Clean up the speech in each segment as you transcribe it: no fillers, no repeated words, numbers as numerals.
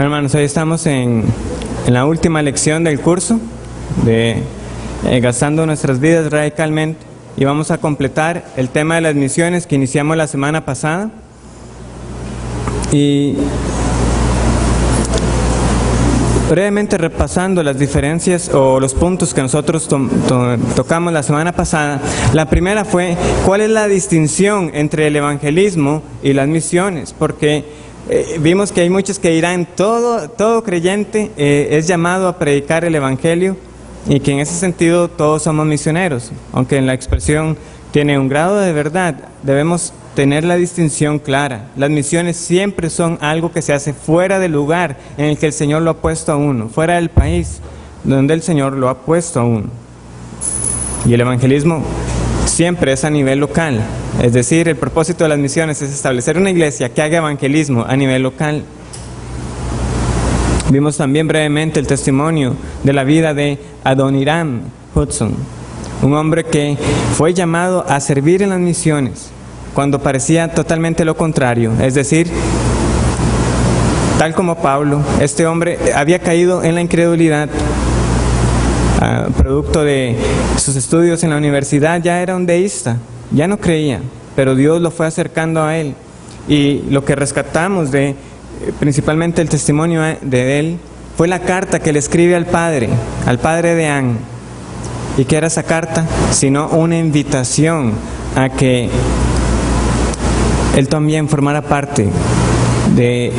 Bueno, hermanos, hoy estamos en la última lección del curso de Gastando nuestras vidas radicalmente, y vamos a completar el tema de las misiones que iniciamos la semana pasada. Y brevemente repasando las diferencias o los puntos que nosotros tocamos la semana pasada, la primera fue cuál es la distinción entre el evangelismo y las misiones, porque vimos que hay muchos que dirán todo creyente es llamado a predicar el evangelio, y que en ese sentido todos somos misioneros, aunque en la expresión tiene un grado de verdad. Debemos tener la distinción clara. Las misiones siempre son algo que se hace fuera del lugar en el que el Señor lo ha puesto a uno, fuera del país donde el Señor lo ha puesto a uno. Y el evangelismo siempre es a nivel local, es decir, el propósito de las misiones es establecer una iglesia que haga evangelismo a nivel local. Vimos también brevemente el testimonio de la vida de Adoniram Hudson, un hombre que fue llamado a servir en las misiones cuando parecía totalmente lo contrario, es decir, tal como Pablo, este hombre había caído en la incredulidad, producto de sus estudios en la universidad. Ya era un deísta, ya no creía, pero Dios lo fue acercando a él, y lo que rescatamos de principalmente el testimonio de él fue la carta que le escribe al padre de Anne. ¿Y qué era esa carta? Sino una invitación a que él también formara parte de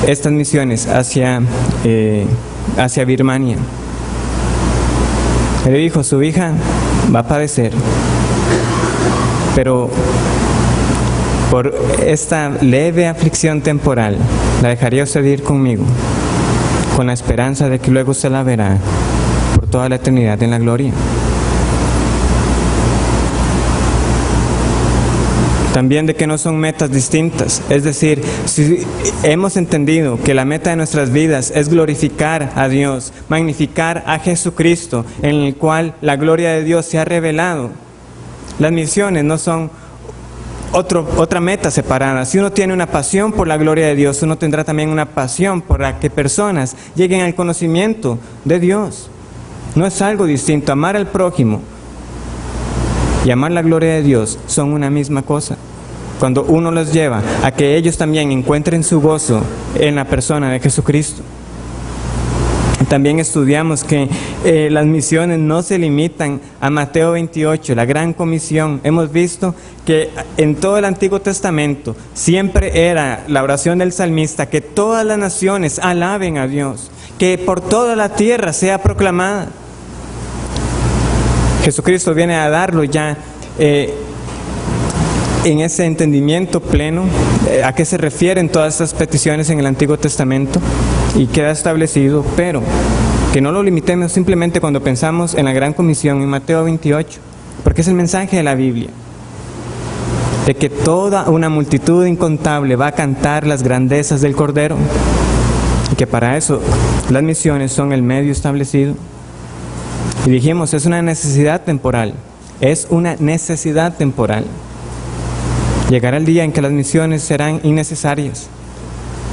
estas misiones hacia Birmania. Él dijo: su hija va a padecer, pero por esta leve aflicción temporal la dejaría usted ir conmigo, con la esperanza de que luego usted la verá por toda la eternidad en la gloria. También de que no son metas distintas, es decir, si hemos entendido que la meta de nuestras vidas es glorificar a Dios, magnificar a Jesucristo, en el cual la gloria de Dios se ha revelado, las misiones no son otra meta separada. Si uno tiene una pasión por la gloria de Dios, uno tendrá también una pasión por la que personas lleguen al conocimiento de Dios. No es algo distinto. Amar al prójimo y amar la gloria de Dios son una misma cosa. Cuando uno los lleva a que ellos también encuentren su gozo en la persona de Jesucristo. También estudiamos que las misiones no se limitan a Mateo 28, la gran comisión. Hemos visto que en todo el Antiguo Testamento siempre era la oración del salmista: que todas las naciones alaben a Dios, que por toda la tierra sea proclamada. Jesucristo viene a darlo ya en ese entendimiento pleno, a qué se refieren todas estas peticiones en el Antiguo Testamento, y queda establecido, pero que no lo limitemos simplemente cuando pensamos en la gran comisión en Mateo 28, porque es el mensaje de la Biblia, de que toda una multitud incontable va a cantar las grandezas del Cordero, y que para eso las misiones son el medio establecido. Y dijimos, es una necesidad temporal, Llegará el día en que las misiones serán innecesarias,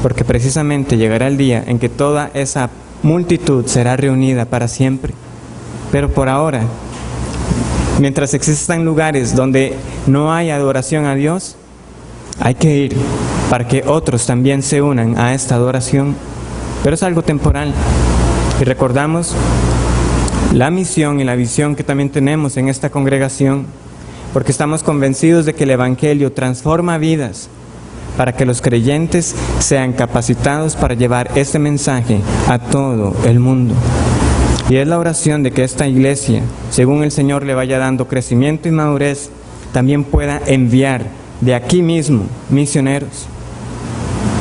porque precisamente llegará el día en que toda esa multitud será reunida para siempre. Pero por ahora, mientras existan lugares donde no hay adoración a Dios, hay que ir para que otros también se unan a esta adoración. Pero es algo temporal. Y recordamos la misión y la visión que también tenemos en esta congregación, porque estamos convencidos de que el Evangelio transforma vidas, para que los creyentes sean capacitados para llevar este mensaje a todo el mundo. Y es la oración de que esta iglesia, según el Señor le vaya dando crecimiento y madurez, también pueda enviar de aquí mismo misioneros.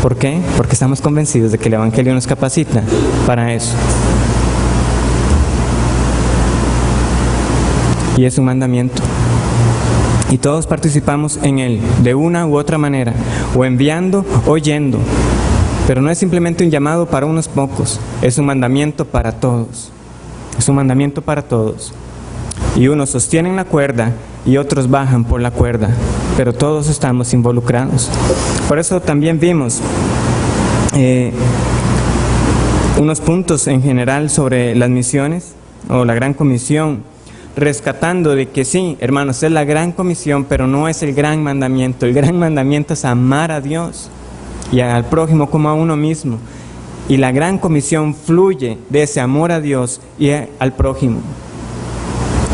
¿Por qué? Porque estamos convencidos de que el Evangelio nos capacita para eso. Y es un mandamiento. Y todos participamos en él, de una u otra manera, o enviando o yendo. Pero no es simplemente un llamado para unos pocos, es un mandamiento para todos. Es un mandamiento para todos. Y unos sostienen la cuerda y otros bajan por la cuerda, pero todos estamos involucrados. Por eso también vimos unos puntos en general sobre las misiones o la Gran Comisión, rescatando de que sí, hermanos, es la Gran Comisión, pero no es el gran mandamiento. El gran mandamiento es amar a Dios y al prójimo como a uno mismo. Y la Gran Comisión fluye de ese amor a Dios y al prójimo.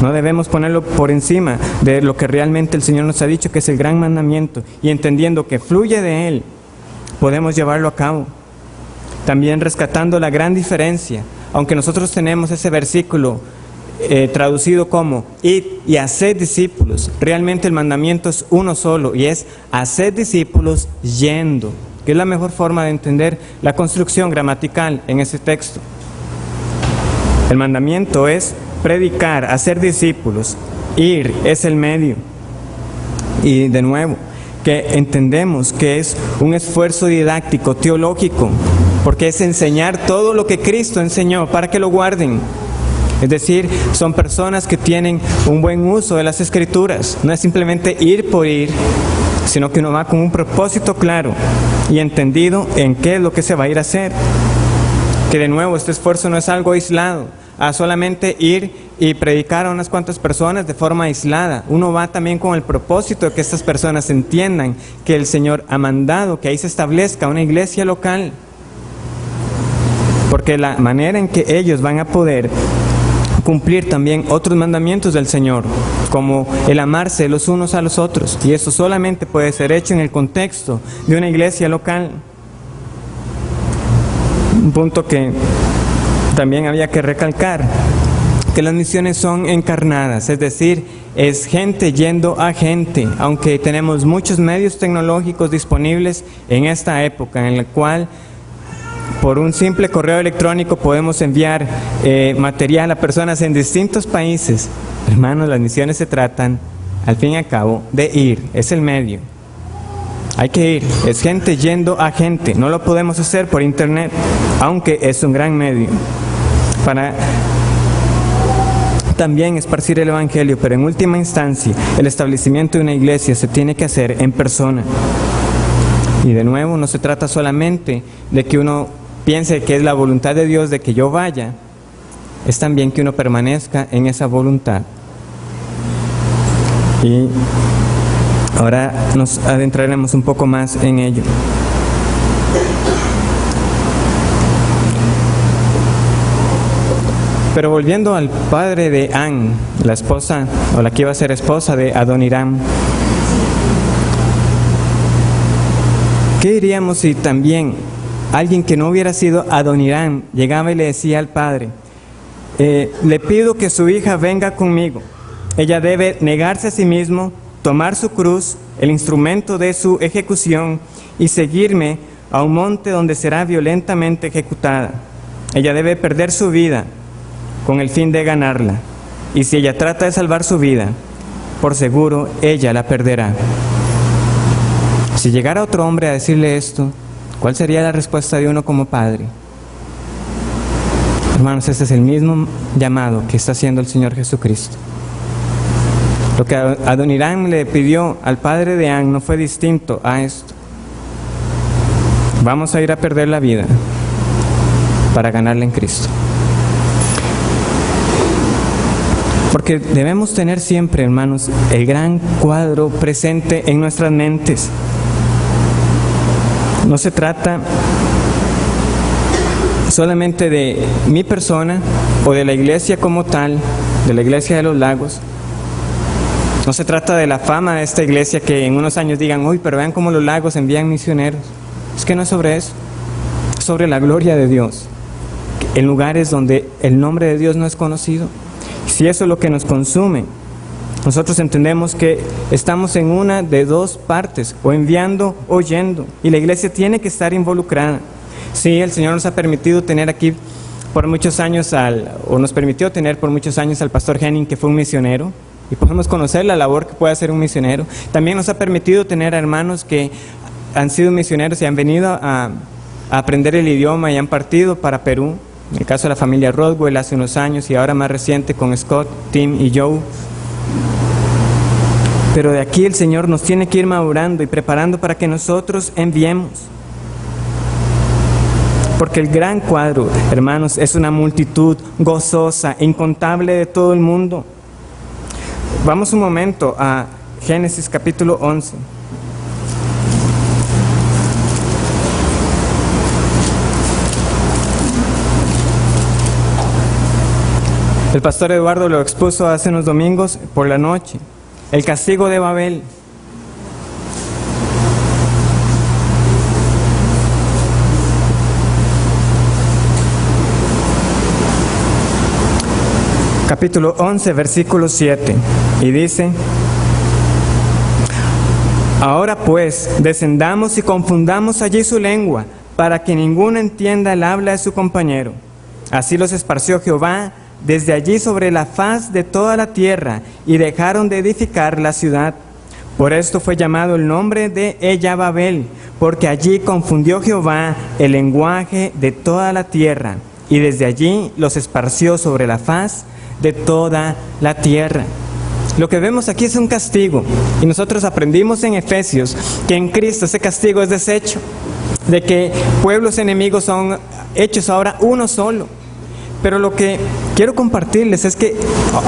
No debemos ponerlo por encima de lo que realmente el Señor nos ha dicho que es el gran mandamiento, y entendiendo que fluye de Él, podemos llevarlo a cabo. También rescatando la gran diferencia, aunque nosotros tenemos ese versículo traducido como id y haced discípulos, realmente el mandamiento es uno solo, y es haced discípulos yendo, que es la mejor forma de entender la construcción gramatical en ese texto. El mandamiento es predicar, hacer discípulos, ir es el medio. Y de nuevo, que entendemos que es un esfuerzo didáctico, teológico, porque es enseñar todo lo que Cristo enseñó para que lo guarden. Es decir, son personas que tienen un buen uso de las Escrituras. No es simplemente ir por ir, sino que uno va con un propósito claro y entendido en qué es lo que se va a ir a hacer. Que de nuevo, este esfuerzo no es algo aislado, a solamente ir y predicar a unas cuantas personas de forma aislada. Uno va también con el propósito de que estas personas entiendan que el Señor ha mandado que ahí se establezca una iglesia local. Porque la manera en que ellos van a poder cumplir también otros mandamientos del Señor, como el amarse los unos a los otros, y eso solamente puede ser hecho en el contexto de una iglesia local. Un punto que también había que recalcar, que las misiones son encarnadas, es decir, es gente yendo a gente, aunque tenemos muchos medios tecnológicos disponibles en esta época, en la cual por un simple correo electrónico podemos enviar material a personas en distintos países. Hermanos, las misiones se tratan, al fin y al cabo, de ir, es el medio. Hay que ir, es gente yendo a gente, no lo podemos hacer por internet, aunque es un gran medio para también esparcir el Evangelio, pero en última instancia, el establecimiento de una iglesia se tiene que hacer en persona. Y de nuevo, no se trata solamente de que uno piense que es la voluntad de Dios de que yo vaya, es también que uno permanezca en esa voluntad. Y ahora nos adentraremos un poco más en ello. Pero volviendo al padre de Anne, la esposa, o la que iba a ser esposa de Adoniram, ¿qué diríamos si también alguien que no hubiera sido Adoniram llegaba y le decía al padre, le pido que su hija venga conmigo, ella debe negarse a sí mismo, tomar su cruz, el instrumento de su ejecución, y seguirme a un monte donde será violentamente ejecutada? Ella debe perder su vida con el fin de ganarla, y si ella trata de salvar su vida, por seguro ella la perderá. Si llegara otro hombre a decirle esto, ¿cuál sería la respuesta de uno como padre? Hermanos, este es el mismo llamado que está haciendo el Señor Jesucristo. Lo que Adoniram le pidió al padre de Anne no fue distinto a esto. Vamos a ir a perder la vida para ganarla en Cristo. Porque debemos tener siempre, hermanos, el gran cuadro presente en nuestras mentes. No se trata solamente de mi persona o de la iglesia como tal, de la iglesia de los Lagos. No se trata de la fama de esta iglesia que en unos años digan, uy, pero vean cómo los Lagos envían misioneros. Es que no es sobre eso, es sobre la gloria de Dios, en lugares donde el nombre de Dios no es conocido. Si eso es lo que nos consume, nosotros entendemos que estamos en una de dos partes, o enviando o yendo, y la iglesia tiene que estar involucrada. Sí, el Señor nos ha permitido tener aquí por muchos años nos permitió tener por muchos años al pastor Henning, que fue un misionero, y podemos conocer la labor que puede hacer un misionero. También nos ha permitido tener a hermanos que han sido misioneros y han venido a aprender el idioma y han partido para Perú. En el caso de la familia Rodwell hace unos años, y ahora más reciente con Scott, Tim y Joe. Pero de aquí el Señor nos tiene que ir madurando y preparando para que nosotros enviemos. porque el gran cuadro, hermanos, es una multitud gozosa, incontable de todo el mundo. Vamos un momento a Génesis capítulo 11. El pastor Eduardo lo expuso hace unos domingos por la noche. El castigo de Babel. Capítulo 11, versículo 7. Y dice: Ahora pues, descendamos y confundamos allí su lengua, para que ninguno entienda el habla de su compañero. Así los esparció Jehová desde allí sobre la faz de toda la tierra, y dejaron de edificar la ciudad. Por esto fue llamado el nombre de ella Babel, porque allí confundió Jehová el lenguaje de toda la tierra, y desde allí los esparció sobre la faz de toda la tierra. Lo que vemos aquí es un castigo, y nosotros aprendimos en Efesios que en Cristo ese castigo es deshecho, de que pueblos enemigos son hechos ahora uno solo. Pero lo que quiero compartirles es que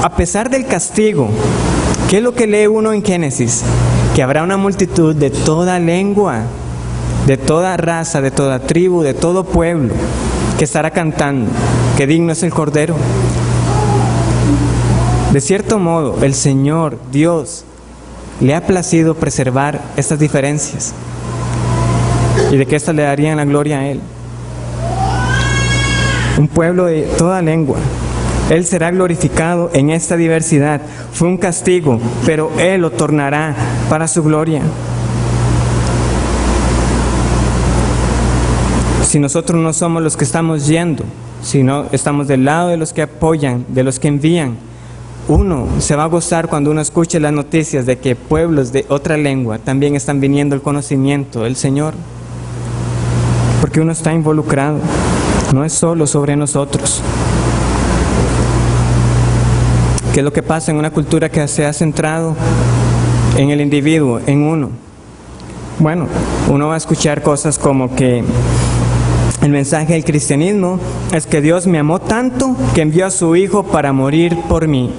a pesar del castigo, ¿qué es lo que lee uno en Génesis? Que habrá una multitud de toda lengua, de toda raza, de toda tribu, de todo pueblo, que estará cantando, que digno es el Cordero. De cierto modo, el Señor, Dios, le ha placido preservar estas diferencias, y de que éstas le darían la gloria a Él. Un pueblo de toda lengua. Él será glorificado en esta diversidad. Fue un castigo, pero Él lo tornará para su gloria. Si nosotros no somos los que estamos yendo, sino estamos del lado de los que apoyan, de los que envían, uno se va a gozar cuando uno escuche las noticias de que pueblos de otra lengua también están viniendo al conocimiento del Señor. Porque uno está involucrado. No es solo sobre nosotros. ¿Qué es lo que pasa en una cultura que se ha centrado en el individuo, en uno? Bueno, uno va a escuchar cosas como que el mensaje del cristianismo es que Dios me amó tanto que envió a su Hijo para morir por mí.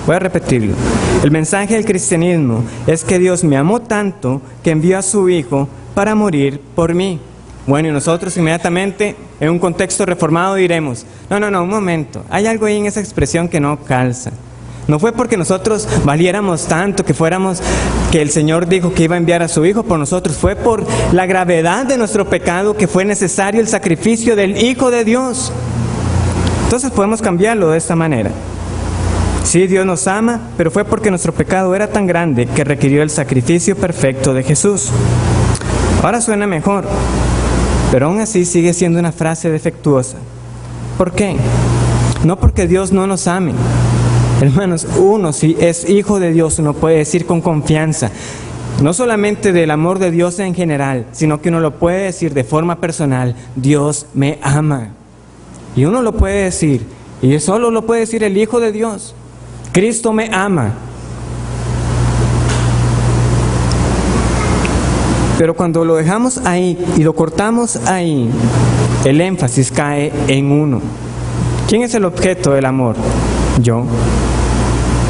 Voy a repetirlo. El mensaje del cristianismo es que Dios me amó tanto que envió a su Hijo para morir por mí. Bueno, y nosotros inmediatamente, en un contexto reformado, diremos: no, un momento, hay algo ahí en esa expresión que no calza. No fue porque nosotros valiéramos tanto, que el Señor dijo que iba a enviar a su Hijo por nosotros. Fue por la gravedad de nuestro pecado que fue necesario el sacrificio del Hijo de Dios. Entonces podemos cambiarlo de esta manera. Sí, Dios nos ama, pero fue porque nuestro pecado era tan grande que requirió el sacrificio perfecto de Jesús. Ahora suena mejor, pero aún así sigue siendo una frase defectuosa. ¿Por qué? No porque Dios no nos ame. Hermanos, uno si es hijo de Dios, uno puede decir con confianza, no solamente del amor de Dios en general, sino que uno lo puede decir de forma personal: Dios me ama. Y uno lo puede decir, y solo lo puede decir el Hijo de Dios: Cristo me ama. Pero cuando lo dejamos ahí y lo cortamos ahí, el énfasis cae en uno. ¿Quién es el objeto del amor? Yo.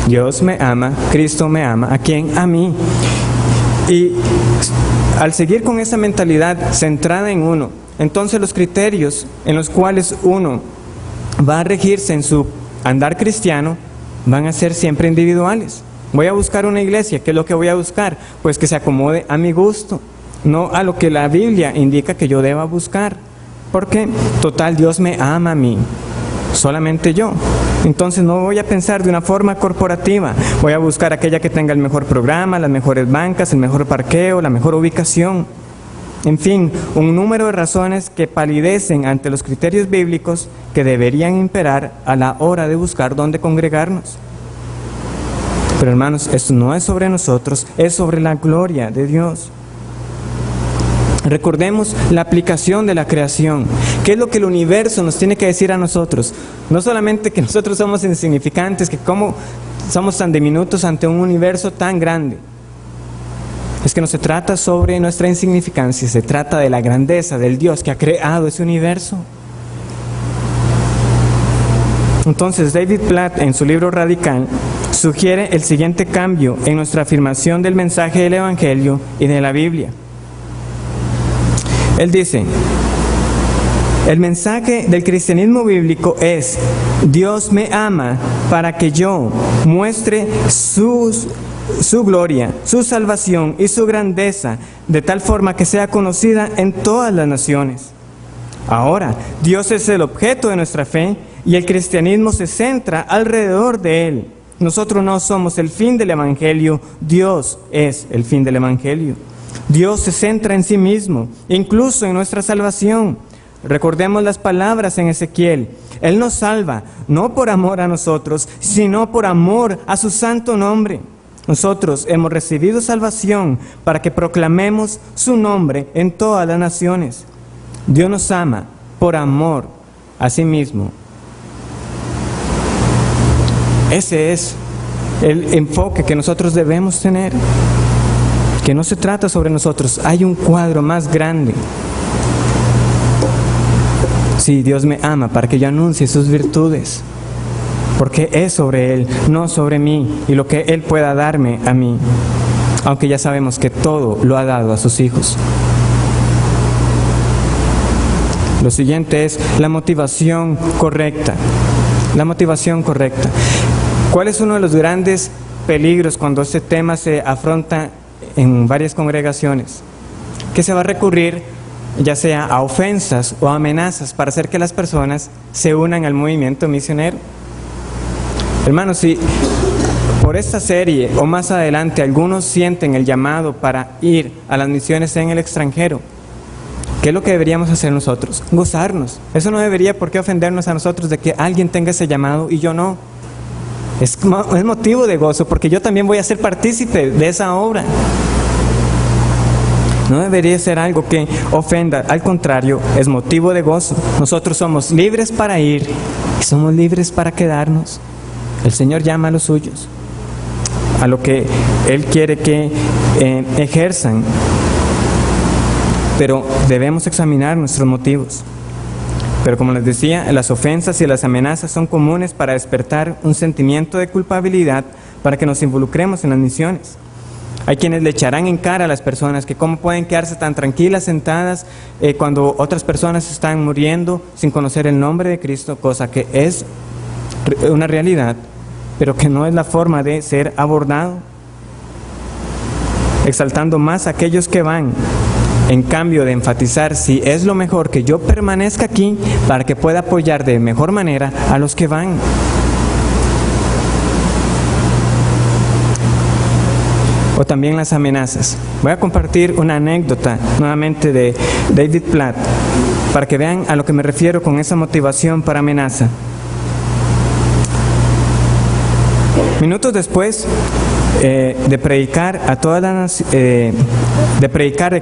Dios me ama, Cristo me ama. ¿A quién? A mí. Y al seguir con esa mentalidad centrada en uno, entonces los criterios en los cuales uno va a regirse en su andar cristiano van a ser siempre individuales. Voy a buscar una iglesia. ¿Qué es lo que voy a buscar? Pues que se acomode a mi gusto, no a lo que la Biblia indica que yo deba buscar. Porque total, Dios me ama a mí, solamente yo. Entonces no voy a pensar de una forma corporativa. Voy a buscar aquella que tenga el mejor programa, las mejores bancas, el mejor parqueo, la mejor ubicación. En fin, un número de razones que palidecen ante los criterios bíblicos que deberían imperar a la hora de buscar dónde congregarnos. Pero hermanos, esto no es sobre nosotros, es sobre la gloria de Dios. Recordemos la aplicación de la creación. ¿Qué es lo que el universo nos tiene que decir a nosotros? No solamente que nosotros somos insignificantes, que cómo somos tan diminutos ante un universo tan grande. es que no se trata sobre nuestra insignificancia, se trata de la grandeza del Dios que ha creado ese universo. Entonces David Platt, en su libro Radical, sugiere el siguiente cambio en nuestra afirmación del mensaje del Evangelio y de la Biblia. Él dice: el mensaje del cristianismo bíblico es: Dios me ama para que yo muestre su gloria, su salvación y su grandeza, de tal forma que sea conocida en todas las naciones. Ahora, Dios es el objeto de nuestra fe y el cristianismo se centra alrededor de Él. Nosotros no somos el fin del Evangelio, Dios es el fin del Evangelio. Dios se centra en sí mismo, incluso en nuestra salvación. Recordemos las palabras en Ezequiel: Él nos salva, no por amor a nosotros, sino por amor a su santo nombre. Nosotros hemos recibido salvación para que proclamemos su nombre en todas las naciones. Dios nos ama por amor a sí mismo. Ese es el enfoque que nosotros debemos tener, que no se trata sobre nosotros, hay un cuadro más grande. Sí, Dios me ama para que yo anuncie sus virtudes, porque es sobre Él, no sobre mí y lo que Él pueda darme a mí, aunque ya sabemos que todo lo ha dado a sus hijos. Lo siguiente es la motivación correcta. La motivación correcta. ¿Cuál es uno de los grandes peligros cuando este tema se afronta en varias congregaciones? Que se va a recurrir ya sea a ofensas o a amenazas para hacer que las personas se unan al movimiento misionero. Hermanos, si por esta serie o más adelante algunos sienten el llamado para ir a las misiones en el extranjero, ¿qué es lo que deberíamos hacer nosotros? Gozarnos. Eso no debería por qué ofendernos a nosotros de que alguien tenga ese llamado y yo no. Es motivo de gozo porque yo también voy a ser partícipe de esa obra. No debería ser algo que ofenda, al contrario, es motivo de gozo. Nosotros somos libres para ir y somos libres para quedarnos. El Señor llama a los suyos, a lo que Él quiere que ejerzan. Pero debemos examinar nuestros motivos. Pero como les decía, las ofensas y las amenazas son comunes para despertar un sentimiento de culpabilidad para que nos involucremos en las misiones. Hay quienes le echarán en cara a las personas que cómo pueden quedarse tan tranquilas sentadas cuando otras personas están muriendo sin conocer el nombre de Cristo, cosa que es una realidad, pero que no es la forma de ser abordado, exaltando más a aquellos que van, en cambio de enfatizar si es lo mejor que yo permanezca aquí para que pueda apoyar de mejor manera a los que van. O también las amenazas. Voy a compartir una anécdota nuevamente de David Platt para que vean a lo que me refiero con esa motivación para amenaza. Minutos después de predicar a todas las de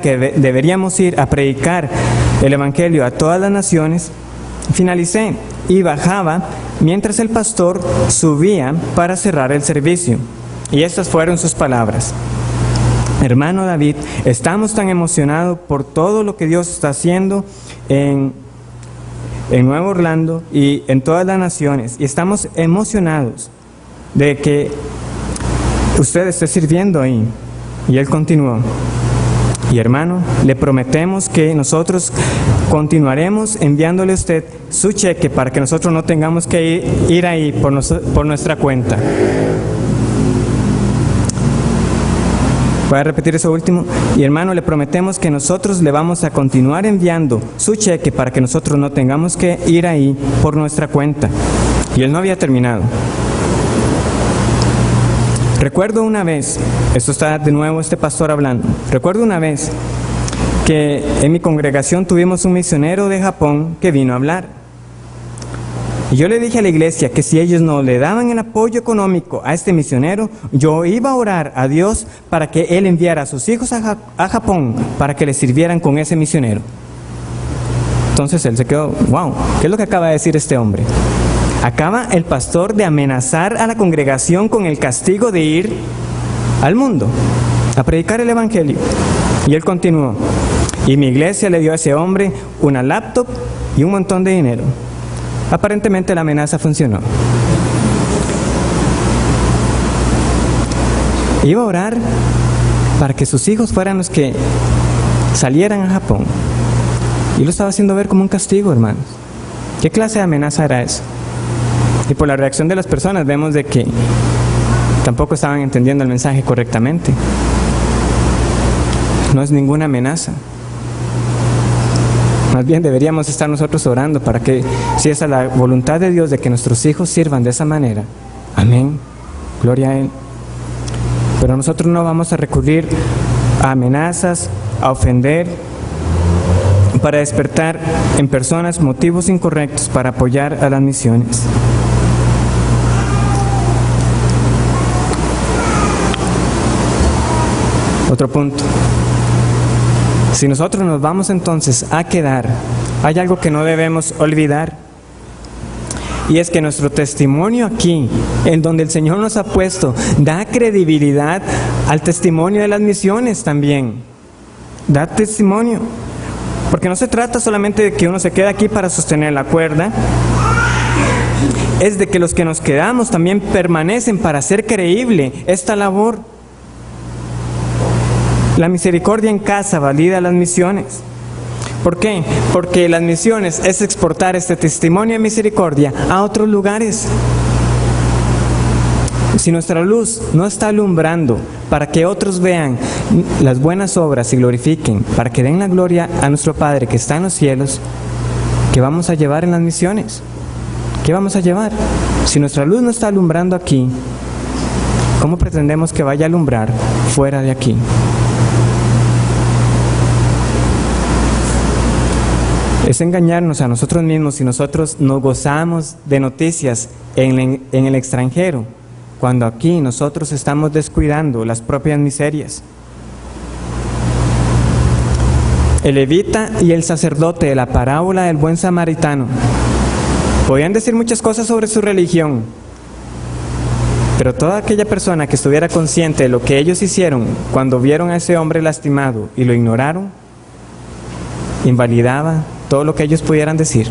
que deberíamos ir a predicar el Evangelio a todas las naciones, finalicé y bajaba mientras el pastor subía para cerrar el servicio. Y estas fueron sus palabras: hermano David, estamos tan emocionados por todo lo que Dios está haciendo en Nuevo Orlando y en todas las naciones, y estamos emocionados de que usted esté sirviendo ahí. Y él continuó: y hermano, le prometemos que nosotros continuaremos enviándole a usted su cheque para que nosotros no tengamos que ir ahí por nuestra cuenta. Voy a repetir eso último. Y hermano, le prometemos que nosotros le vamos a continuar enviando su cheque para que nosotros no tengamos que ir ahí por nuestra cuenta. Y él no había terminado. Recuerdo una vez, esto está de nuevo este pastor hablando, recuerdo una vez que en mi congregación tuvimos un misionero de Japón que vino a hablar. Y yo le dije a la iglesia que si ellos no le daban el apoyo económico a este misionero, yo iba a orar a Dios para que Él enviara a sus hijos a Japón para que le sirvieran con ese misionero. Entonces él se quedó: wow, ¿qué es lo que acaba de decir este hombre? Acaba el pastor de amenazar a la congregación con el castigo de ir al mundo. a predicar el evangelio. Y él continuó: y mi iglesia le dio a ese hombre una laptop y un montón de dinero. Aparentemente la amenaza funcionó. Iba a orar para que sus hijos fueran los que salieran a Japón. Y lo estaba haciendo ver como un castigo, hermanos. ¿Qué clase de amenaza era eso? Y por la reacción de las personas vemos de que tampoco estaban entendiendo el mensaje correctamente. No es ninguna amenaza. Más bien deberíamos estar nosotros orando para que, si esa es la voluntad de Dios, de que nuestros hijos sirvan de esa manera. Amén. Gloria a Él. Pero nosotros no vamos a recurrir a amenazas, a ofender, para despertar en personas motivos incorrectos para apoyar a las misiones. Otro punto. Si nosotros nos vamos entonces a quedar, hay algo que no debemos olvidar. Y es que nuestro testimonio aquí, en donde el Señor nos ha puesto, da credibilidad al testimonio de las misiones también. Da testimonio. Porque no se trata solamente de que uno se quede aquí para sostener la cuerda. Es de que los que nos quedamos también permanecen para hacer creíble esta labor. La misericordia en casa valida las misiones. ¿Por qué? Porque las misiones es exportar este testimonio de misericordia a otros lugares. Si nuestra luz no está alumbrando para que otros vean las buenas obras y glorifiquen, para que den la gloria a nuestro Padre que está en los cielos, ¿qué vamos a llevar en las misiones? ¿Qué vamos a llevar? Si nuestra luz no está alumbrando aquí, ¿cómo pretendemos que vaya a alumbrar fuera de aquí? Es engañarnos a nosotros mismos si nosotros nos gozamos de noticias en el extranjero, cuando aquí nosotros estamos descuidando las propias miserias. El levita y el sacerdote de la parábola del buen samaritano podían decir muchas cosas sobre su religión, pero toda aquella persona que estuviera consciente de lo que ellos hicieron cuando vieron a ese hombre lastimado y lo ignoraron, invalidaba todo lo que ellos pudieran decir.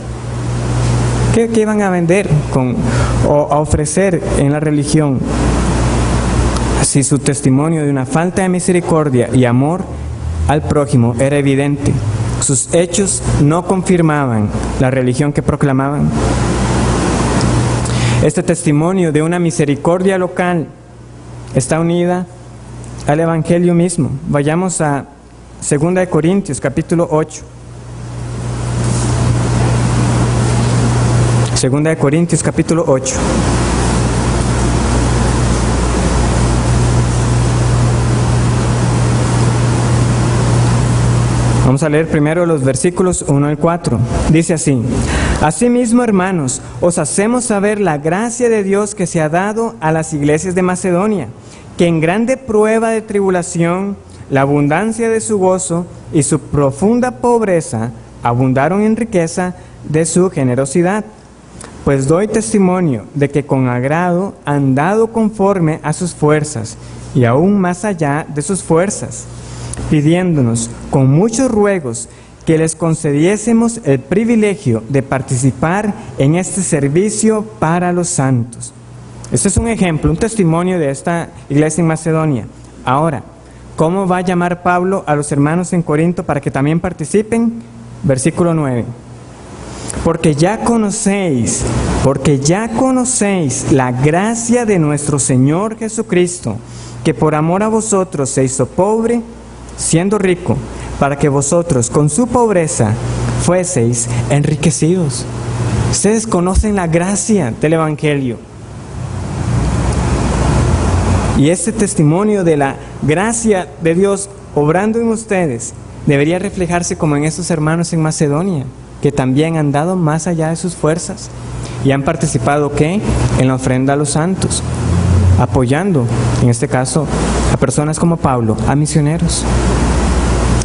¿Qué iban a vender o a ofrecer en la religión si su testimonio de una falta de misericordia y amor al prójimo era evidente? Sus hechos no confirmaban la religión que proclamaban. Este testimonio de una misericordia local está unida al Evangelio mismo. Vayamos a 2 Corintios capítulo 8. 2 Corintios capítulo 8. Vamos a leer primero los versículos 1 al 4. Dice así: Asimismo, hermanos, os hacemos saber la gracia de Dios que se ha dado a las iglesias de Macedonia, que en grande prueba de tribulación, la abundancia de su gozo y su profunda pobreza abundaron en riqueza de su generosidad. Pues doy testimonio de que con agrado han dado conforme a sus fuerzas, y aún más allá de sus fuerzas, pidiéndonos con muchos ruegos que les concediésemos el privilegio de participar en este servicio para los santos. Este es un ejemplo, un testimonio de esta iglesia en Macedonia. Ahora, ¿cómo va a llamar Pablo a los hermanos en Corinto para que también participen? Versículo 9. Porque ya conocéis la gracia de nuestro Señor Jesucristo, que por amor a vosotros se hizo pobre, siendo rico, para que vosotros con su pobreza fueseis enriquecidos. Ustedes conocen la gracia del Evangelio. Y este testimonio de la gracia de Dios obrando en ustedes debería reflejarse como en estos hermanos en Macedonia, que también han dado más allá de sus fuerzas y han participado, ¿qué?, en la ofrenda a los santos, apoyando, en este caso, a personas como Pablo, a misioneros.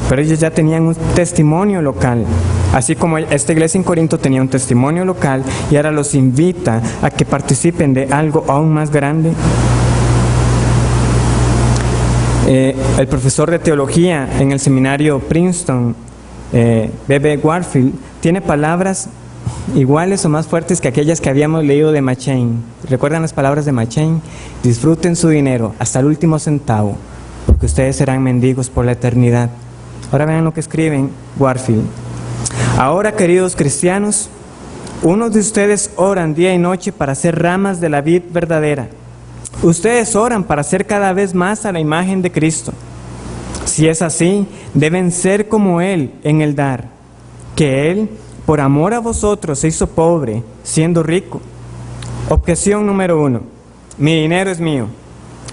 Pero ellos ya tenían un testimonio local, así como esta iglesia en Corinto tenía un testimonio local, y ahora los invita a que participen de algo aún más grande. el profesor de teología en el seminario Princeton, B.B. Warfield, tiene palabras iguales o más fuertes que aquellas que habíamos leído de McChain. ¿Recuerdan las palabras de McChain? Disfruten su dinero hasta el último centavo, porque ustedes serán mendigos por la eternidad. Ahora vean lo que escriben Warfield. Ahora, queridos cristianos, unos de ustedes oran día y noche para ser ramas de la vid verdadera. Ustedes oran para ser cada vez más a la imagen de Cristo. Si es así, deben ser como Él en el dar, que Él, por amor a vosotros, se hizo pobre, siendo rico. Objeción número 1. Mi dinero es mío.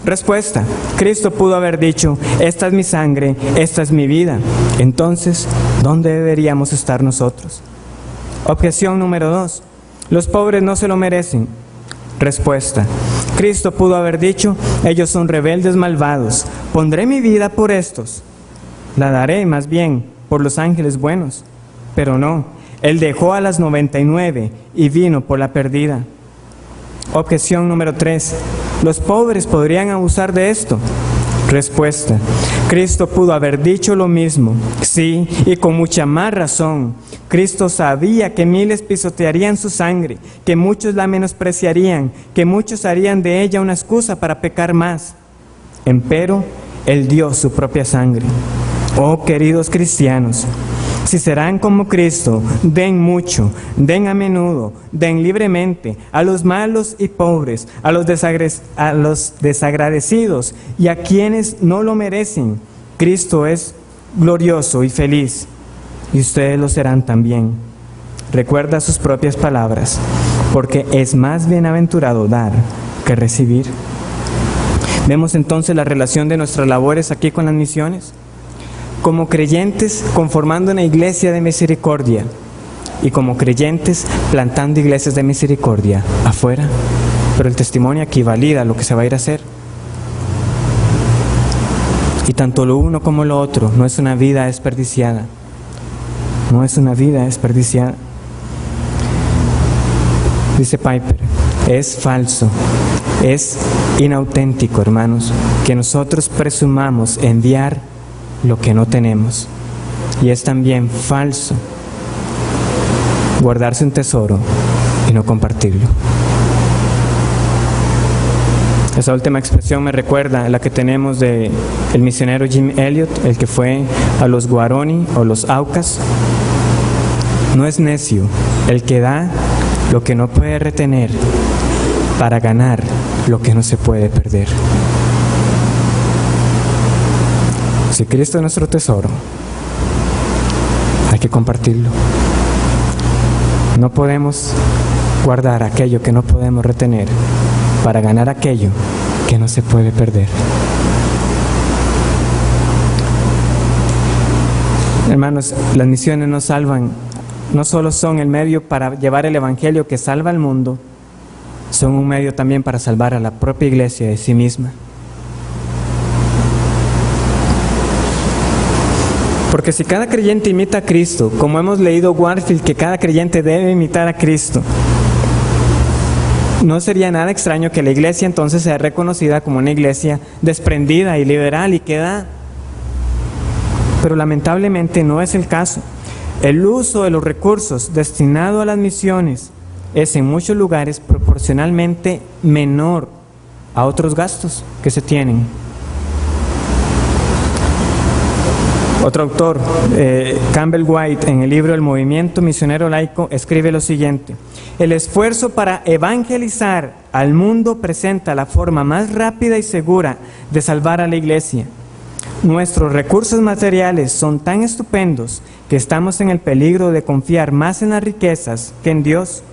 Respuesta. Cristo pudo haber dicho, esta es mi sangre, esta es mi vida. Entonces, ¿dónde deberíamos estar nosotros? Objeción número 2. Los pobres no se lo merecen. Respuesta. Cristo pudo haber dicho, ellos son rebeldes malvados, pondré mi vida por estos. La daré más bien por los ángeles buenos. Pero no, Él dejó a las 99 y vino por la perdida. Objeción número 3. ¿Los pobres podrían abusar de esto? Respuesta. Cristo pudo haber dicho lo mismo, sí, y con mucha más razón. Cristo sabía que miles pisotearían su sangre, que muchos la menospreciarían, que muchos harían de ella una excusa para pecar más. Empero, Él dio su propia sangre. Oh, queridos cristianos, si serán como Cristo, den mucho, den a menudo, den libremente, a los malos y pobres, a los desagradecidos y a quienes no lo merecen. Cristo es glorioso y feliz, y ustedes lo serán también. Recuerda sus propias palabras, porque es más bienaventurado dar que recibir. Vemos entonces la relación de nuestras labores aquí con las misiones. Como creyentes conformando una iglesia de misericordia y como creyentes plantando iglesias de misericordia afuera, pero el testimonio aquí valida lo que se va a ir a hacer. Y tanto lo uno como lo otro no es una vida desperdiciada, no es una vida desperdiciada. Dice Piper, es falso, es inauténtico, hermanos, que nosotros presumamos enviar lo que no tenemos, y es también falso guardarse un tesoro y no compartirlo. Esa última expresión me recuerda a la que tenemos de el misionero Jim Elliot, el que fue a los Guarani o los Aucas. No es necio el que da lo que no puede retener para ganar lo que no se puede perder. Si Cristo es nuestro tesoro, hay que compartirlo. No podemos guardar aquello que no podemos retener para ganar aquello que no se puede perder. Hermanos, las misiones nos salvan, no solo son el medio para llevar el evangelio que salva al mundo, son un medio también para salvar a la propia iglesia de sí misma. Porque si cada creyente imita a Cristo, como hemos leído Warfield que cada creyente debe imitar a Cristo, no sería nada extraño que la iglesia entonces sea reconocida como una iglesia desprendida y liberal y que da. Pero lamentablemente no es el caso. El uso de los recursos destinado a las misiones es en muchos lugares proporcionalmente menor a otros gastos que se tienen. Otro autor, Campbell White, en el libro El movimiento misionero laico, escribe lo siguiente: el esfuerzo para evangelizar al mundo presenta la forma más rápida y segura de salvar a la iglesia. Nuestros recursos materiales son tan estupendos que estamos en el peligro de confiar más en las riquezas que en Dios.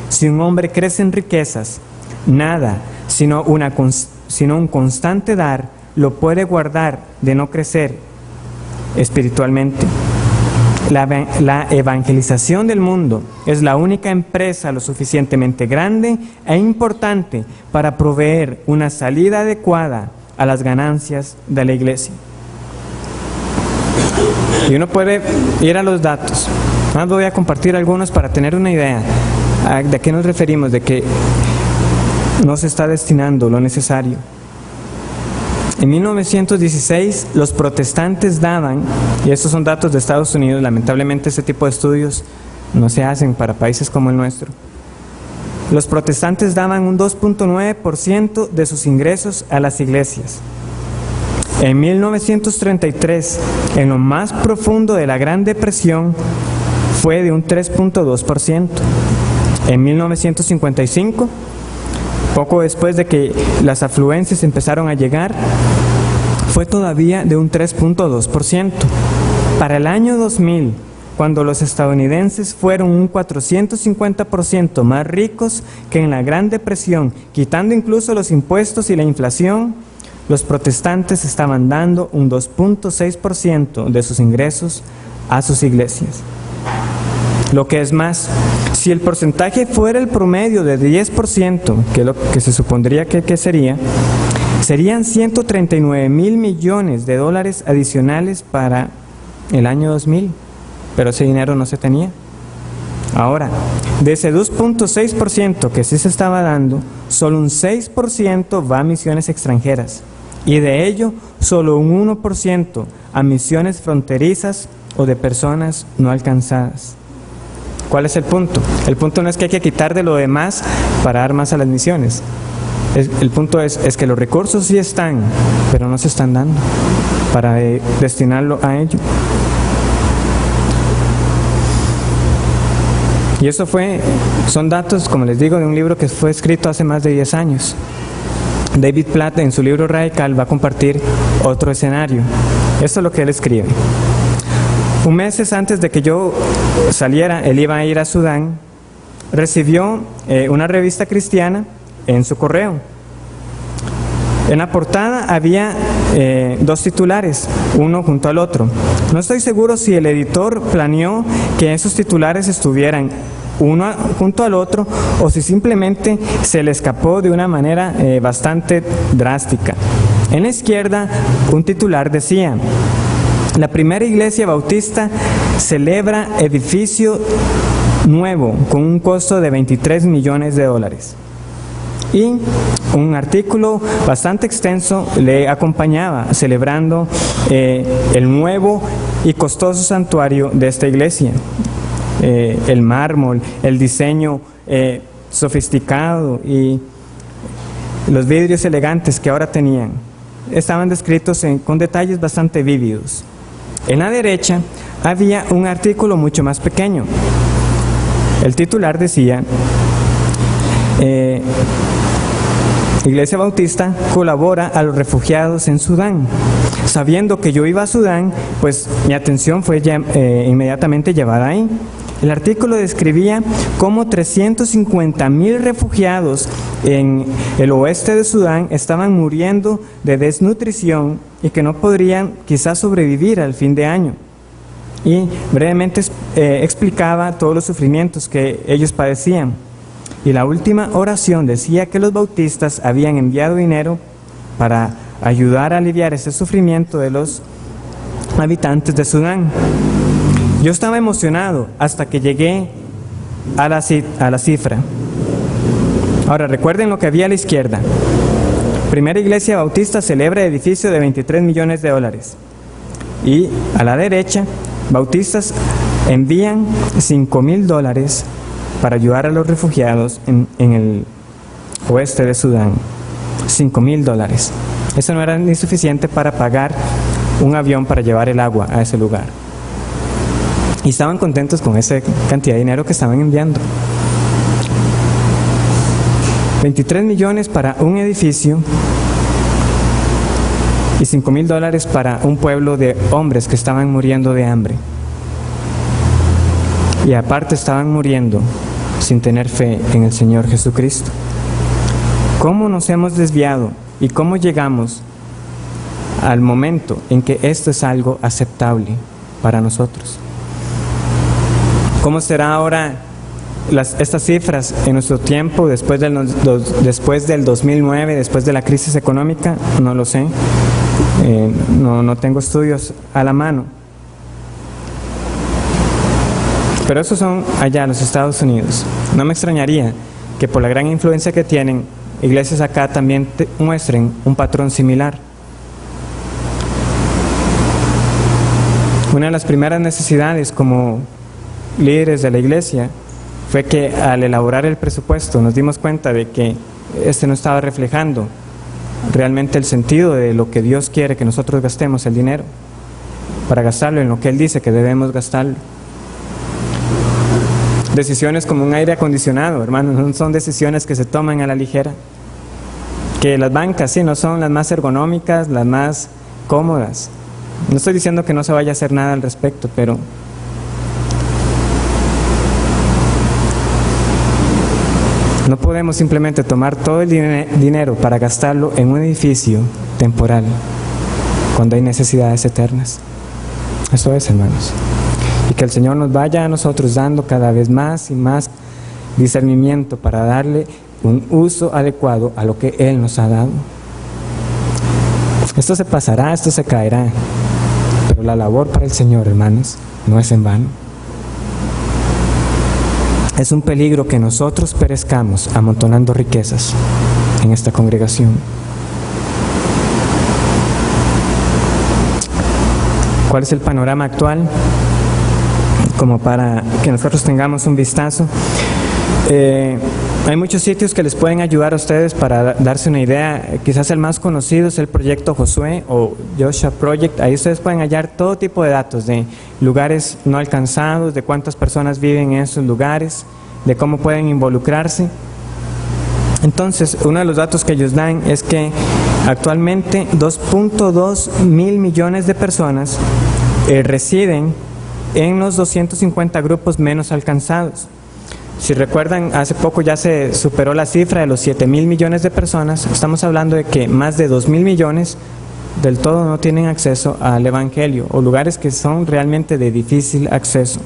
Si un hombre crece en riquezas, nada, sino un constante dar, lo puede guardar de no crecer espiritualmente. La evangelización del mundo es la única empresa lo suficientemente grande e importante para proveer una salida adecuada a las ganancias de la iglesia. Y uno puede ir a los datos. Más voy a compartir algunos para tener una idea de qué nos referimos, de que no se está destinando lo necesario. En 1916 los protestantes daban, y estos son datos de Estados Unidos, lamentablemente este tipo de estudios no se hacen para países como el nuestro. Los protestantes daban un 2.9% de sus ingresos a las iglesias. En 1933, en lo más profundo de la Gran Depresión, fue de un 3.2%. En 1955, poco después de que las afluencias empezaron a llegar, fue todavía de un 3.2%. Para el año 2000, cuando los estadounidenses fueron un 450% más ricos que en la Gran Depresión, quitando incluso los impuestos y la inflación, los protestantes estaban dando un 2.6% de sus ingresos a sus iglesias. Lo que es más, si el porcentaje fuera el promedio de 10%, que es lo que se supondría que serían 139 mil millones de dólares adicionales para el año 2000, pero ese dinero no se tenía. Ahora, de ese 2.6% que sí se estaba dando, solo un 6% va a misiones extranjeras, y de ello, solo un 1% a misiones fronterizas o de personas no alcanzadas. ¿Cuál es el punto? El punto no es que hay que quitar de lo demás para dar más a las misiones. El punto es que los recursos sí están, pero no se están dando para destinarlo a ello. Y eso son datos, como les digo, de un libro que fue escrito hace más de 10 años. David Platt, en su libro Radical, va a compartir otro escenario. Esto es lo que él escribe. Un mes antes de que yo saliera, él iba a ir a Sudán, recibió una revista cristiana en su correo. En la portada había dos titulares, uno junto al otro. No estoy seguro si el editor planeó que esos titulares estuvieran uno junto al otro o si simplemente se le escapó de una manera bastante drástica. En la izquierda, un titular decía: la primera iglesia bautista celebra edificio nuevo con un costo de 23 millones de dólares. Y un artículo bastante extenso le acompañaba celebrando el nuevo y costoso santuario de esta iglesia. El mármol, el diseño sofisticado y los vidrios elegantes que ahora tenían estaban descritos con detalles bastante vívidos. En la derecha había un artículo mucho más pequeño. El titular decía: Iglesia Bautista colabora a los refugiados en Sudán. Sabiendo que yo iba a Sudán, pues mi atención fue inmediatamente llevada ahí. El artículo describía cómo 350,000 refugiados en el oeste de Sudán estaban muriendo de desnutrición y que no podrían quizás sobrevivir al fin de año. Y brevemente explicaba todos los sufrimientos que ellos padecían. Y la última oración decía que los bautistas habían enviado dinero para ayudar a aliviar ese sufrimiento de los habitantes de Sudán. Yo estaba emocionado hasta que llegué a la cifra. Ahora recuerden lo que había a la izquierda. Primera iglesia bautista celebra edificio de 23 millones de dólares. Y a la derecha, bautistas envían $5,000 para ayudar a los refugiados en el oeste de Sudán. $5,000. Eso no era ni suficiente para pagar un avión para llevar el agua a ese lugar. Y estaban contentos con esa cantidad de dinero que estaban enviando. 23 millones para un edificio y $5,000 para un pueblo de hombres que estaban muriendo de hambre. Y aparte estaban muriendo sin tener fe en el Señor Jesucristo. ¿Cómo nos hemos desviado y cómo llegamos al momento en que esto es algo aceptable para nosotros? ¿Cómo será ahora estas cifras en nuestro tiempo, después del 2009, después de la crisis económica? No lo sé, no tengo estudios a la mano. Pero esos son allá, los Estados Unidos. No me extrañaría que por la gran influencia que tienen, iglesias acá también muestren un patrón similar. una de las primeras necesidades como líderes de la iglesia fue que al elaborar el presupuesto nos dimos cuenta de que este no estaba reflejando realmente el sentido de lo que Dios quiere que nosotros gastemos el dinero, para gastarlo en lo que Él dice que debemos gastarlo. Decisiones como un aire acondicionado, hermanos, no son decisiones que se toman a la ligera. Que las bancas, sí, no son las más ergonómicas, las más cómodas. No estoy diciendo que no se vaya a hacer nada al respecto, pero no podemos simplemente tomar todo el dinero para gastarlo en un edificio temporal, cuando hay necesidades eternas. Eso es, hermanos. Y que el Señor nos vaya a nosotros dando cada vez más y más discernimiento para darle un uso adecuado a lo que Él nos ha dado. Esto se pasará, esto se caerá, pero la labor para el Señor, hermanos, no es en vano. Es un peligro que nosotros perezcamos amontonando riquezas en esta congregación. ¿Cuál es el panorama actual? Como para que nosotros tengamos un vistazo. Hay muchos sitios que les pueden ayudar a ustedes para darse una idea. Quizás el más conocido es el proyecto Josué o Joshua Project. Ahí ustedes pueden hallar todo tipo de datos de lugares no alcanzados, de cuántas personas viven en esos lugares, de cómo pueden involucrarse. Entonces, uno de los datos que ellos dan es que actualmente 2.2 mil millones de personas residen en los 250 grupos menos alcanzados. Si recuerdan, hace poco ya se superó la cifra de los 7.000 millones de personas. Estamos hablando de que más de 2.000 millones del todo no tienen acceso al Evangelio, o lugares que son realmente de difícil acceso.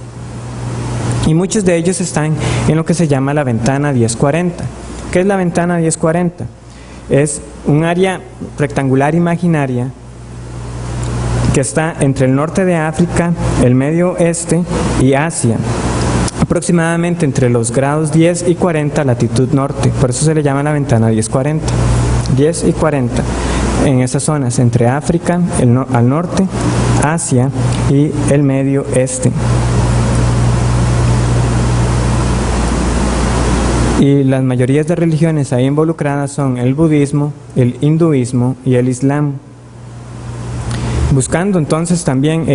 Y muchos de ellos están en lo que se llama la ventana 1040. ¿Qué es la ventana 1040? Es un área rectangular imaginaria que está entre el norte de África, el Medio Oeste y Asia, aproximadamente entre los grados 10 y 40 latitud norte. Por eso se le llama la ventana 1040. 10 y 40 en esas zonas entre África, al norte, Asia y el Medio Oeste. Y las mayorías de religiones ahí involucradas son el budismo, el hinduismo y el islam. Buscando entonces también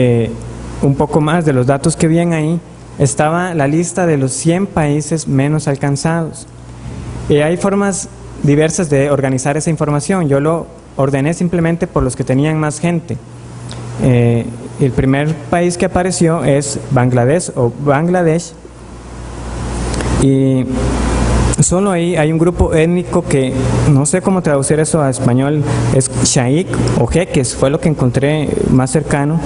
un poco más de los datos que vienen ahí, estaba la lista de los 100 países menos alcanzados. Y hay formas diversas de organizar esa información. Yo lo ordené simplemente por los que tenían más gente. El primer país que apareció es Bangladesh y solo ahí hay un grupo étnico que no sé cómo traducir eso a español, es Shaikh o jeques, fue lo que encontré más cercano,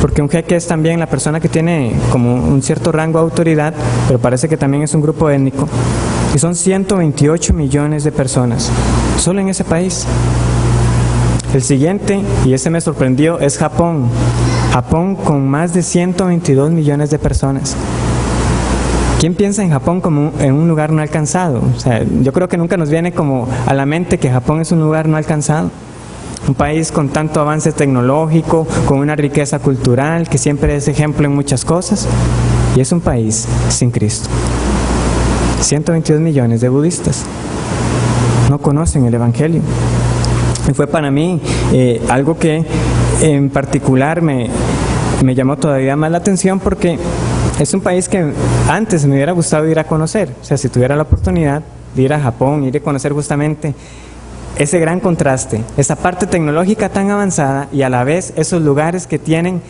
porque un jeque es también la persona que tiene como un cierto rango de autoridad, pero parece que también es un grupo étnico, y son 128 millones de personas, solo en ese país. El siguiente, y ese me sorprendió, es Japón. Japón con más de 122 millones de personas. ¿Quién piensa en Japón como en un lugar no alcanzado? O sea, yo creo que nunca nos viene como a la mente que Japón es un lugar no alcanzado. Un país con tanto avance tecnológico, con una riqueza cultural, que siempre es ejemplo en muchas cosas, y es un país sin Cristo. 122 millones de budistas no conocen el Evangelio. Y fue para mí algo que en particular me llamó todavía más la atención, porque es un país que antes me hubiera gustado ir a conocer. O sea, si tuviera la oportunidad de ir a Japón, ir a conocer justamente ese gran contraste, esa parte tecnológica tan avanzada y a la vez esos lugares que tienen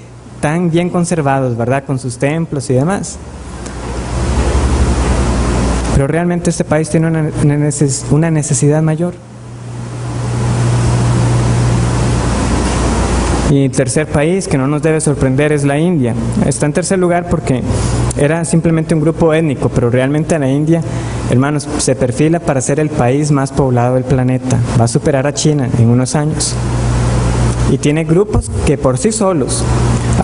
tan bien conservados, ¿verdad? Con sus templos y demás. Pero realmente este país tiene una necesidad mayor. Y el tercer país que no nos debe sorprender es la India. Está en tercer lugar porque era simplemente un grupo étnico, pero realmente la India, hermanos, se perfila para ser el país más poblado del planeta. Va a superar a China en unos años. Y tiene grupos que por sí solos,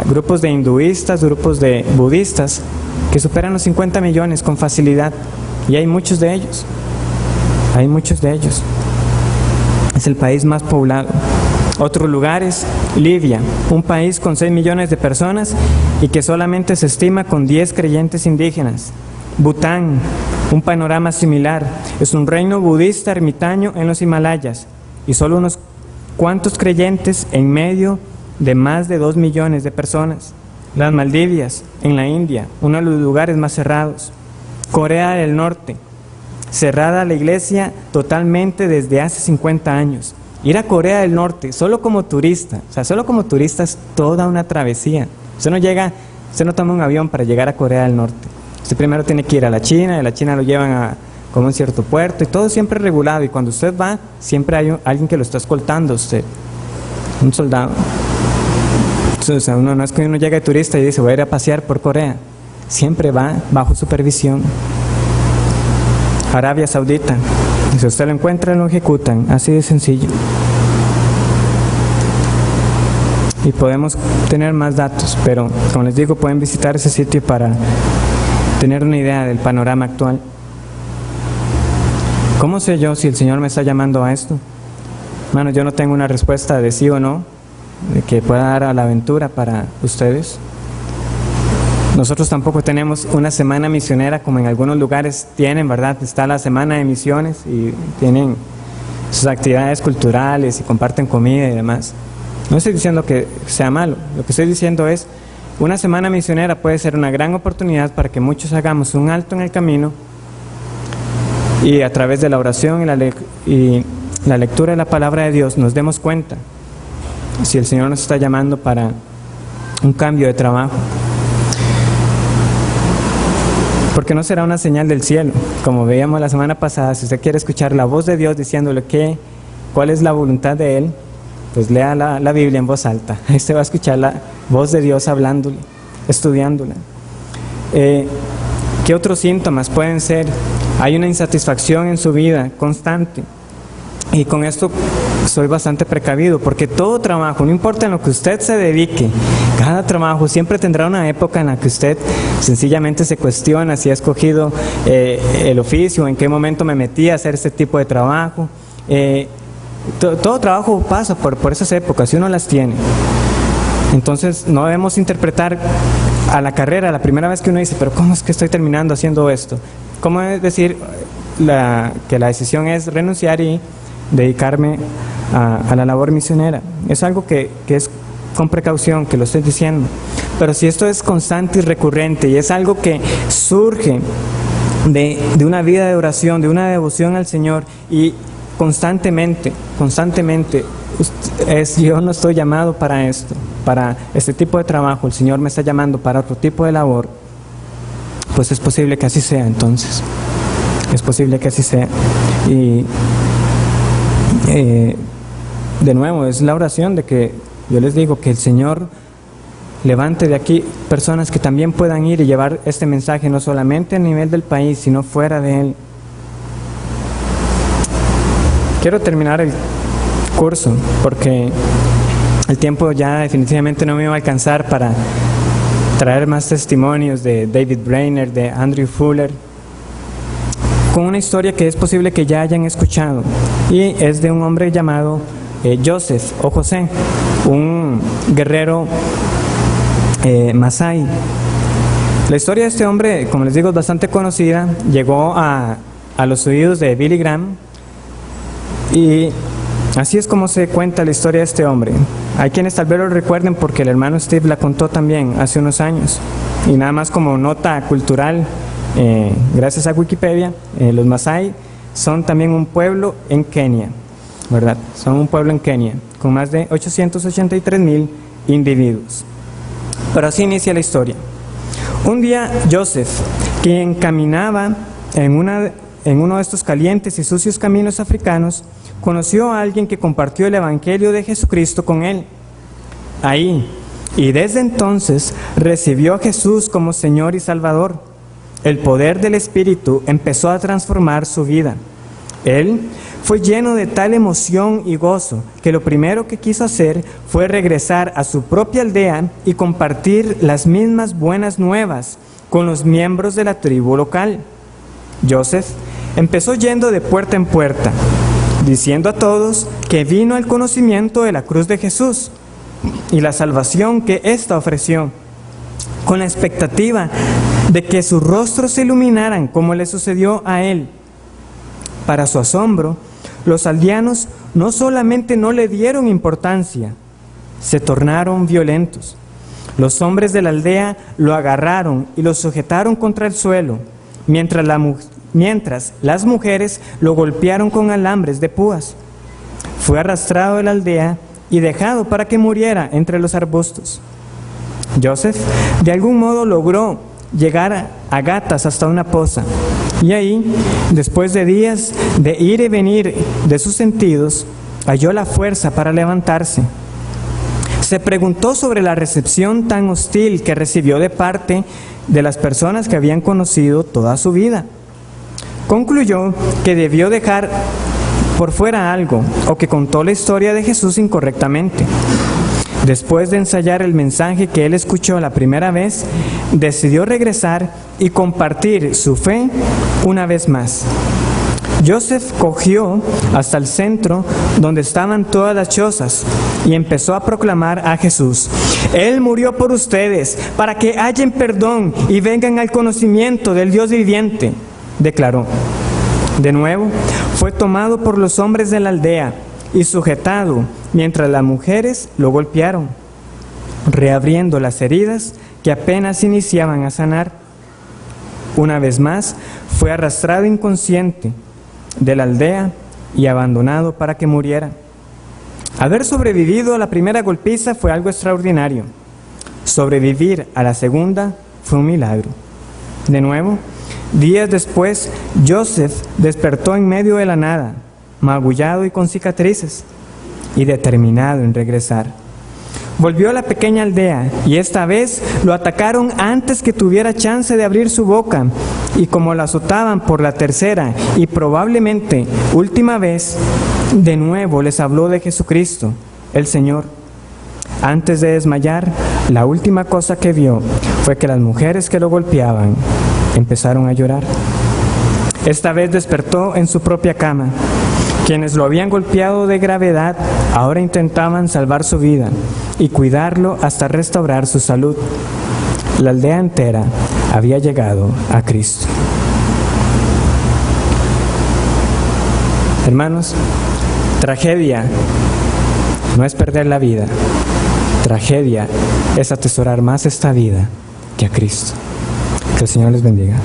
grupos de hinduistas, grupos de budistas, que superan los 50 millones con facilidad. Y hay muchos de ellos. Hay muchos de ellos. Es el país más poblado. Otros lugares, Libia, un país con 6 millones de personas y que solamente se estima con 10 creyentes indígenas. Bután, un panorama similar, es un reino budista ermitaño en los Himalayas y solo unos cuantos creyentes en medio de más de 2 millones de personas. Las Maldivas, en la India, uno de los lugares más cerrados. Corea del Norte, cerrada la iglesia totalmente desde hace 50 años. Ir a Corea del Norte, solo como turista, solo como turista es toda una travesía. Usted no toma un avión para llegar a Corea del Norte. Usted primero tiene que ir a la China, de la China lo llevan a como un cierto puerto y todo siempre regulado. Y cuando usted va, siempre hay alguien que lo está escoltando a usted, un soldado. Entonces, no es que uno llegue de turista y dice voy a ir a pasear por Corea. Siempre va bajo supervisión. Arabia Saudita, si usted lo encuentra lo ejecutan, así de sencillo. Y podemos tener más datos, pero como les digo, pueden visitar ese sitio para tener una idea del panorama actual. ¿Cómo sé yo si el Señor me está llamando a esto? Hermanos, yo no tengo una respuesta de sí o no, de que pueda dar a la aventura para ustedes. Nosotros tampoco tenemos una semana misionera como en algunos lugares tienen, ¿verdad? Está la semana de misiones y tienen sus actividades culturales y comparten comida y demás. No estoy diciendo que sea malo, lo que estoy diciendo es una semana misionera puede ser una gran oportunidad para que muchos hagamos un alto en el camino y a través de la oración y la lectura de la palabra de Dios nos demos cuenta si el Señor nos está llamando para un cambio de trabajo. Porque no será una señal del cielo, como veíamos la semana pasada. Si usted quiere escuchar la voz de Dios diciéndole cuál es la voluntad de Él, pues lea la Biblia en voz alta. Ahí usted va a escuchar la voz de Dios hablándole, estudiándola. ¿Qué otros síntomas pueden ser? Hay una insatisfacción en su vida constante. Y con esto soy bastante precavido, porque todo trabajo, no importa en lo que usted se dedique, cada trabajo siempre tendrá una época en la que usted sencillamente se cuestiona si ha escogido el oficio, en qué momento me metí a hacer este tipo de trabajo. Todo trabajo pasa por esas épocas y uno las tiene. Entonces no debemos interpretar a la carrera, la primera vez que uno dice, pero ¿cómo es que estoy terminando haciendo esto? ¿Cómo es decir que la decisión es renunciar y dedicarme a la labor misionera? Es algo que es con precaución, que lo estoy diciendo. Pero si esto es constante y recurrente y es algo que surge de una vida de oración, de una devoción al Señor y constantemente, yo no estoy llamado para esto, para este tipo de trabajo, el Señor me está llamando para otro tipo de labor, pues es posible que así sea. Entonces es posible que así sea. Y de nuevo es la oración de que yo les digo que el Señor levante de aquí personas que también puedan ir y llevar este mensaje no solamente a nivel del país sino fuera de él. Quiero terminar el curso porque el tiempo ya definitivamente no me iba a alcanzar para traer más testimonios de David Brainerd, de Andrew Fuller, con una historia que es posible que ya hayan escuchado, y es de un hombre llamado Joseph o José, un guerrero Masái. La historia de este hombre, como les digo, es bastante conocida, llegó a los oídos de Billy Graham, y así es como se cuenta la historia de este hombre. Hay quienes tal vez lo recuerden porque el hermano Steve la contó también hace unos años. Y nada más como nota cultural, gracias a Wikipedia, los Masái son también un pueblo en Kenia, ¿verdad? Son un pueblo en Kenia con más de 883,000 individuos. Pero así inicia la historia. Un día Joseph, quien caminaba en uno de estos calientes y sucios caminos africanos, conoció a alguien que compartió el Evangelio de Jesucristo con él. Ahí, y desde entonces recibió a Jesús como Señor y Salvador. El poder del Espíritu empezó a transformar su vida. Él fue lleno de tal emoción y gozo que lo primero que quiso hacer fue regresar a su propia aldea y compartir las mismas buenas nuevas con los miembros de la tribu local. Joseph empezó yendo de puerta en puerta, diciendo a todos que vino al conocimiento de la cruz de Jesús y la salvación que ésta ofreció, con la expectativa de que sus rostros se iluminaran como le sucedió a él. Para su asombro, los aldeanos no solamente no le dieron importancia, se tornaron violentos. Los hombres de la aldea lo agarraron y lo sujetaron contra el suelo, mientras las mujeres lo golpearon con alambres de púas. Fue arrastrado de la aldea y dejado para que muriera entre los arbustos. Joseph de algún modo logró llegar a gatas hasta una poza, y ahí, después de días de ir y venir de sus sentidos, halló la fuerza para levantarse. Se preguntó sobre la recepción tan hostil que recibió de parte de las personas que habían conocido toda su vida. Concluyó que debió dejar por fuera algo, o que contó la historia de Jesús incorrectamente. Después de ensayar el mensaje que él escuchó la primera vez, decidió regresar y compartir su fe una vez más. Joseph cogió hasta el centro donde estaban todas las chozas y empezó a proclamar a Jesús. Él murió por ustedes para que hallen perdón y vengan al conocimiento del Dios viviente, declaró. De nuevo, fue tomado por los hombres de la aldea y sujetado, mientras las mujeres lo golpearon, reabriendo las heridas que apenas iniciaban a sanar. Una vez más, fue arrastrado inconsciente de la aldea y abandonado para que muriera. Haber sobrevivido a la primera golpiza fue algo extraordinario. Sobrevivir a la segunda fue un milagro. De nuevo, días después, Joseph despertó en medio de la nada, magullado y con cicatrices, y determinado en regresar. Volvió a la pequeña aldea y esta vez lo atacaron antes que tuviera chance de abrir su boca, y como lo azotaban por la tercera y probablemente última vez, de nuevo les habló de Jesucristo, el Señor. Antes de desmayar, la última cosa que vio fue que las mujeres que lo golpeaban empezaron a llorar. Esta vez despertó en su propia cama. Quienes lo habían golpeado de gravedad ahora intentaban salvar su vida y cuidarlo hasta restaurar su salud. La aldea entera había llegado a Cristo. Hermanos, tragedia no es perder la vida. Tragedia es atesorar más esta vida que a Cristo. Que el Señor les bendiga.